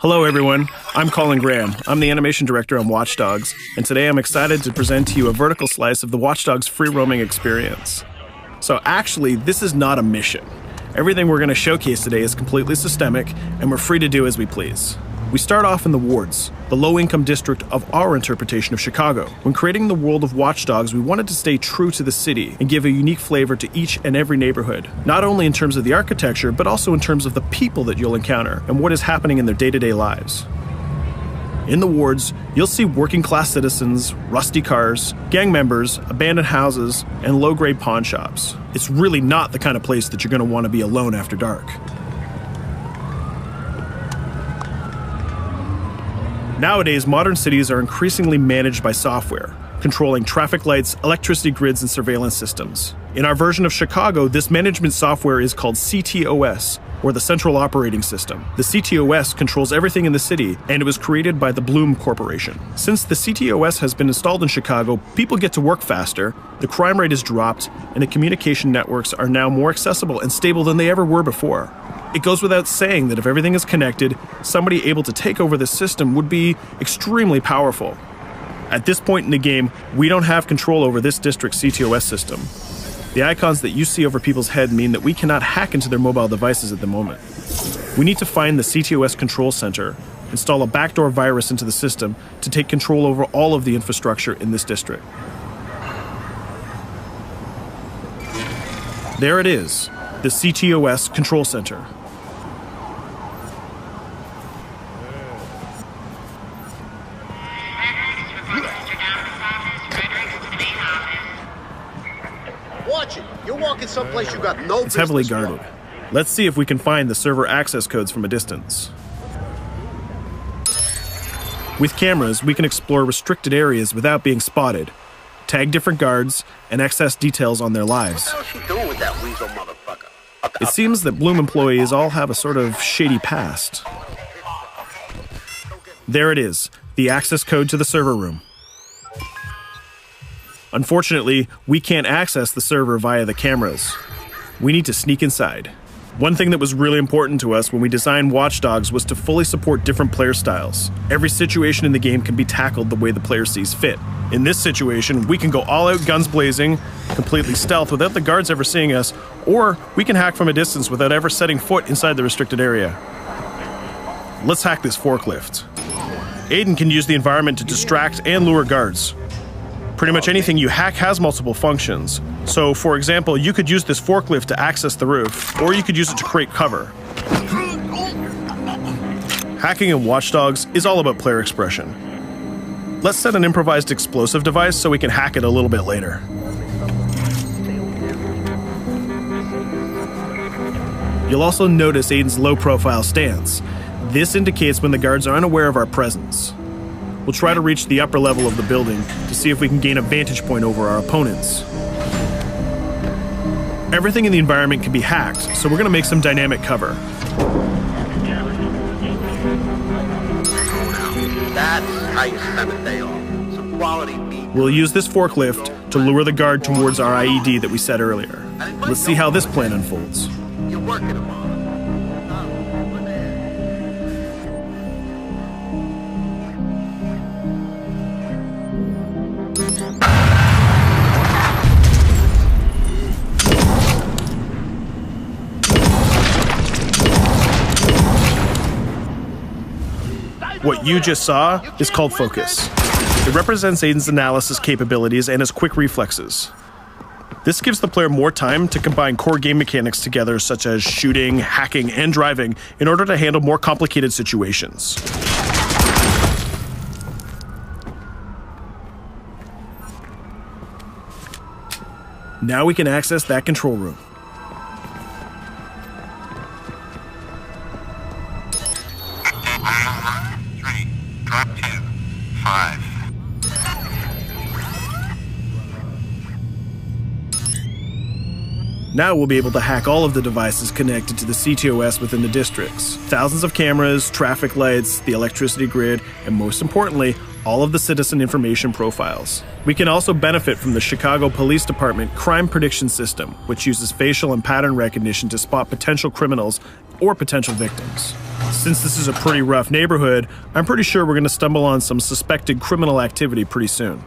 Hello everyone, I'm Colin Graham. I'm the animation director on Watch Dogs, and today I'm excited to present to you a vertical slice of the Watch Dogs free roaming experience. So actually, this is not a mission. Everything we're going to showcase today is completely systemic, and we're free to do as we please. We start off in the wards, the low-income district of our interpretation of Chicago. When creating the world of Watch Dogs, we wanted to stay true to the city and give a unique flavor to each and every neighborhood, not only in terms of the architecture, but also in terms of the people that you'll encounter and what is happening in their day-to-day lives. In the wards, you'll see working-class citizens, rusty cars, gang members, abandoned houses, and low-grade pawn shops. It's really not the kind of place that you're going to want to be alone after dark. Nowadays, modern cities are increasingly managed by software, controlling traffic lights, electricity grids, and surveillance systems. In our version of Chicago, this management software is called CTOS, or the Central Operating System. The CTOS controls everything in the city, and it was created by the Bloom Corporation. Since the CTOS has been installed in Chicago, people get to work faster, the crime rate has dropped, and the communication networks are now more accessible and stable than they ever were before. It goes without saying that if everything is connected, somebody able to take over the system would be extremely powerful. At this point in the game, we don't have control over this district's CTOS system. The icons that you see over people's head mean that we cannot hack into their mobile devices at the moment. We need to find the CTOS control center, install a backdoor virus into the system to take control over all of the infrastructure in this district. There it is, the CTOS control center. Watch it. You're walking someplace you got no business. It's heavily guarded. Let's see if we can find the server access codes from a distance. With cameras, we can explore restricted areas without being spotted, tag different guards, and access details on their lives. What the hell is she doing with that weasel motherfucker? It seems that Bloom employees all have a sort of shady past. There it is, the access code to the server room. Unfortunately, we can't access the server via the cameras. We need to sneak inside. One thing that was really important to us when we designed Watch Dogs was to fully support different player styles. Every situation in the game can be tackled the way the player sees fit. In this situation, we can go all out guns blazing, completely stealth without the guards ever seeing us, or we can hack from a distance without ever setting foot inside the restricted area. Let's hack this forklift. Aiden can use the environment to distract and lure guards. Pretty much anything you hack has multiple functions. So, for example, you could use this forklift to access the roof, or you could use it to create cover. Hacking in Watch Dogs is all about player expression. Let's set an improvised explosive device so we can hack it a little bit later. You'll also notice Aiden's low-profile stance. This indicates when the guards are unaware of our presence. We'll try to reach the upper level of the building to see if we can gain a vantage point over our opponents. Everything in the environment can be hacked, so we're going to make some dynamic cover. That's how you spend a day off. Some quality meat. We'll use this forklift to lure the guard towards our IED that we set earlier. Let's see how this plan unfolds. You're working them on. What you just saw is called focus. It represents Aiden's analysis capabilities and his quick reflexes. This gives the player more time to combine core game mechanics together, such as shooting, hacking, and driving, in order to handle more complicated situations. Now we can access that control room. Drop 2, 5. Now we'll be able to hack all of the devices connected to the CTOS within the districts. Thousands of cameras, traffic lights, the electricity grid, and most importantly, all of the citizen information profiles. We can also benefit from the Chicago Police Department Crime Prediction System, which uses facial and pattern recognition to spot potential criminals or potential victims. Since this is a pretty rough neighborhood, I'm pretty sure we're going to stumble on some suspected criminal activity pretty soon.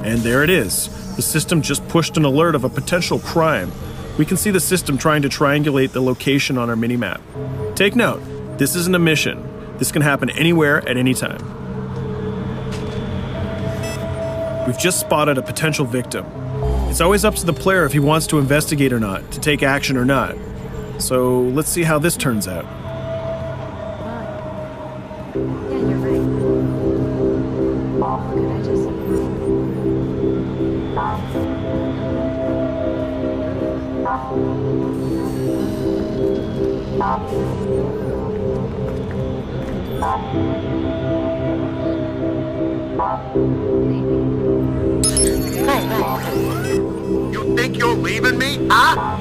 And there it is. The system just pushed an alert of a potential crime. We can see the system trying to triangulate the location on our minimap. Take note, this isn't a mission. This can happen anywhere at any time. We've just spotted a potential victim. It's always up to the player if he wants to investigate or not, to take action or not. So let's see how this turns out. Yeah, you're right. Could I just... You think you're leaving me? Huh?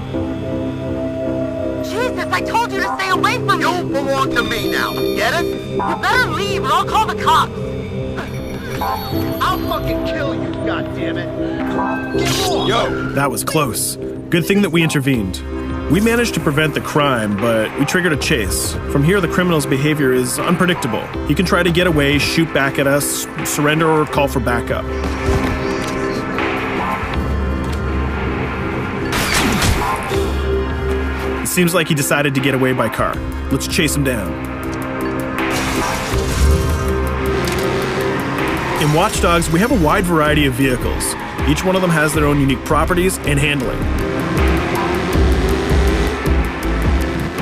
Jesus, I told you to stay away from me! You belong to me now. Get it? You better leave or I'll call the cops! I'll fucking kill you, goddammit! Get off! Yo! That was close. Good thing that we intervened. We managed to prevent the crime, but we triggered a chase. From here, the criminal's behavior is unpredictable. He can try to get away, shoot back at us, surrender, or call for backup. It seems like he decided to get away by car. Let's chase him down. In Watch Dogs, we have a wide variety of vehicles. Each one of them has their own unique properties and handling.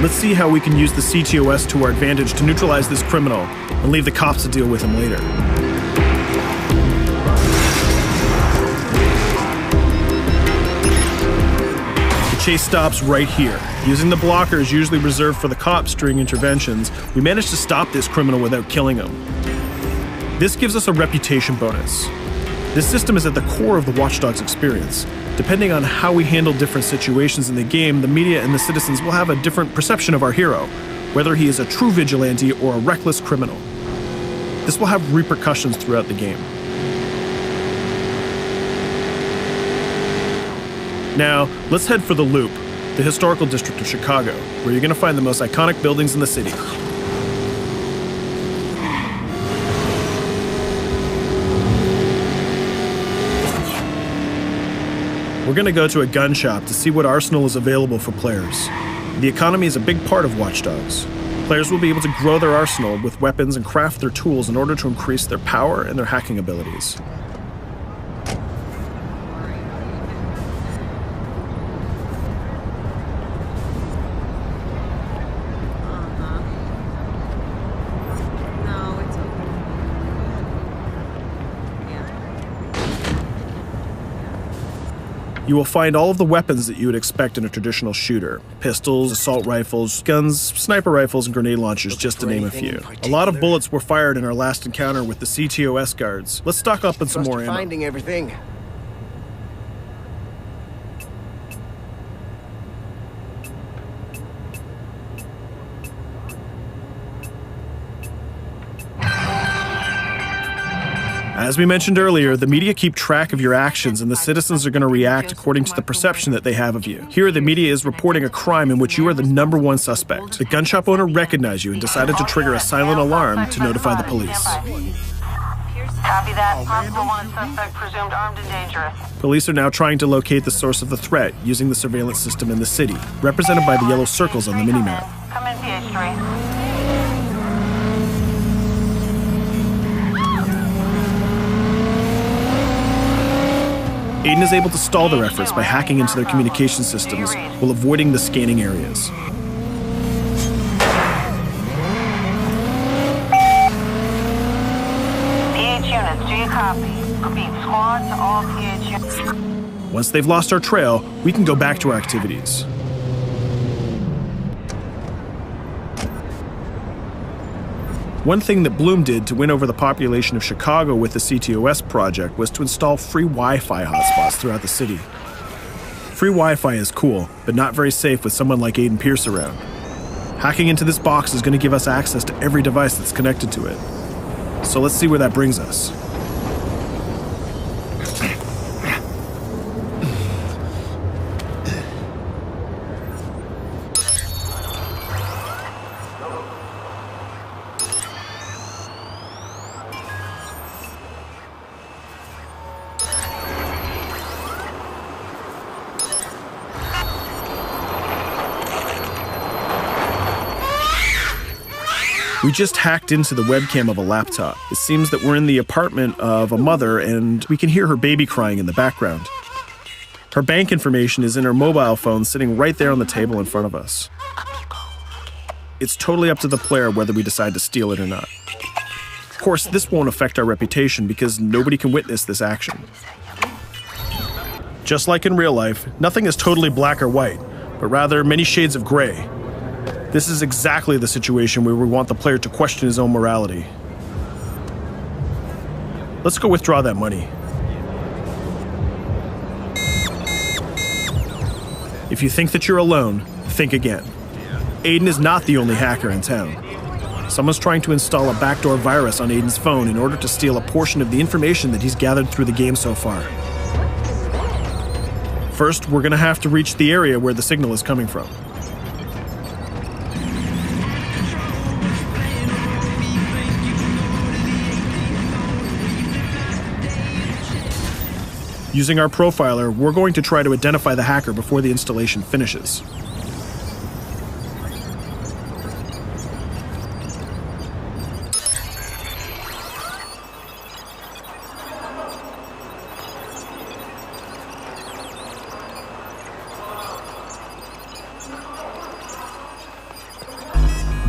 Let's see how we can use the CTOS to our advantage to neutralize this criminal and leave the cops to deal with him later. The chase stops right here. Using the blockers usually reserved for the cops during interventions, we managed to stop this criminal without killing him. This gives us a reputation bonus. This system is at the core of the Watch Dogs experience. Depending on how we handle different situations in the game, the media and the citizens will have a different perception of our hero, whether he is a true vigilante or a reckless criminal. This will have repercussions throughout the game. Now, let's head for the Loop, the historical district of Chicago, where you're going to find the most iconic buildings in the city. We're going to go to a gun shop to see what arsenal is available for players. The economy is a big part of Watch Dogs. Players will be able to grow their arsenal with weapons and craft their tools in order to increase their power and their hacking abilities. You will find all of the weapons that you would expect in a traditional shooter. Pistols, assault rifles, guns, sniper rifles, and grenade launchers, just to name a few. A lot of bullets were fired in our last encounter with the CTOS guards. Let's stock up on some more ammo. Finding everything. As we mentioned earlier, the media keep track of your actions and the citizens are going to react according to the perception that they have of you. Here, the media is reporting a crime in which you are the #1 suspect. The gun shop owner recognized you and decided to trigger a silent alarm to notify the police. Copy that. Possible wanted suspect presumed armed and dangerous. Police are now trying to locate the source of the threat using the surveillance system in the city, represented by the yellow circles on the minimap. Come in, PH3. Aiden is able to stall their efforts by hacking into their communication systems while avoiding the scanning areas. PH units, do you copy? Repeat, squad to all PH units. Once they've lost our trail, we can go back to our activities. One thing that Bloom did to win over the population of Chicago with the CTOS project was to install free Wi-Fi hotspots throughout the city. Free Wi-Fi is cool, but not very safe with someone like Aiden Pierce around. Hacking into this box is going to give us access to every device that's connected to it. So let's see where that brings us. We just hacked into the webcam of a laptop. It seems that we're in the apartment of a mother and we can hear her baby crying in the background. Her bank information is in her mobile phone sitting right there on the table in front of us. It's totally up to the player whether we decide to steal it or not. Of course, this won't affect our reputation because nobody can witness this action. Just like in real life, nothing is totally black or white, but rather many shades of gray. This is exactly the situation where we want the player to question his own morality. Let's go withdraw that money. If you think that you're alone, think again. Aiden is not the only hacker in town. Someone's trying to install a backdoor virus on Aiden's phone in order to steal a portion of the information that he's gathered through the game so far. First, we're gonna have to reach the area where the signal is coming from. Using our profiler, we're going to try to identify the hacker before the installation finishes.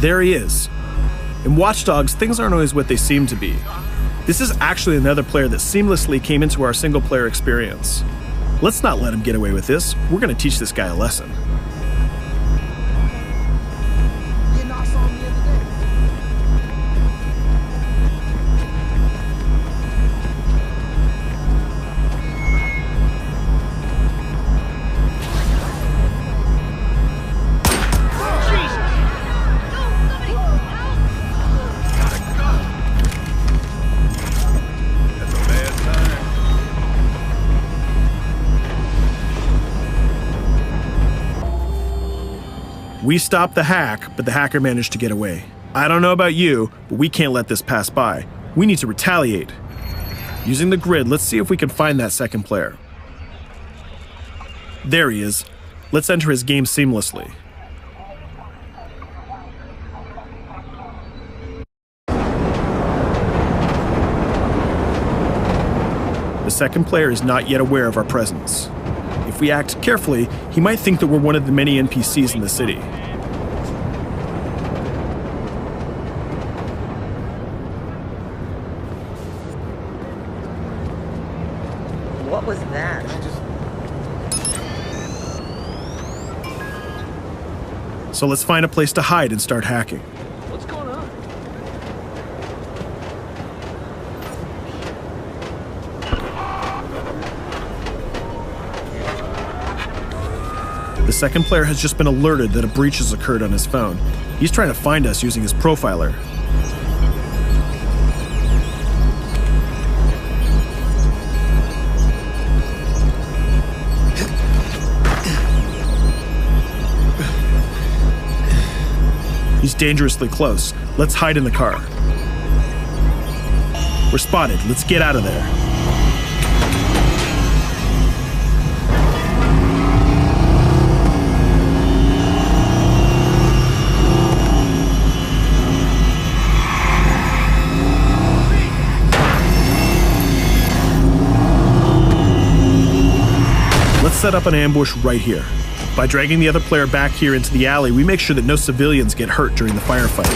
There he is. In Watch Dogs, things aren't always what they seem to be. This is actually another player that seamlessly came into our single-player experience. Let's not let him get away with this. We're going to teach this guy a lesson. We stopped the hack, but the hacker managed to get away. I don't know about you, but we can't let this pass by. We need to retaliate. Using the grid, let's see if we can find that second player. There he is. Let's enter his game seamlessly. The second player is not yet aware of our presence. If we act carefully, he might think that we're one of the many NPCs in the city. What was that? So let's find a place to hide and start hacking. What's going on? The second player has just been alerted that a breach has occurred on his phone. He's trying to find us using his profiler. He's dangerously close. Let's hide in the car. We're spotted. Let's get out of there. Let's set up an ambush right here. By dragging the other player back here into the alley, we make sure that no civilians get hurt during the firefight.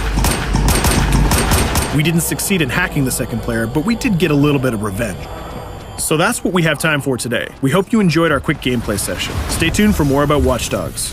We didn't succeed in hacking the second player, but we did get a little bit of revenge. So that's what we have time for today. We hope you enjoyed our quick gameplay session. Stay tuned for more about Watch Dogs.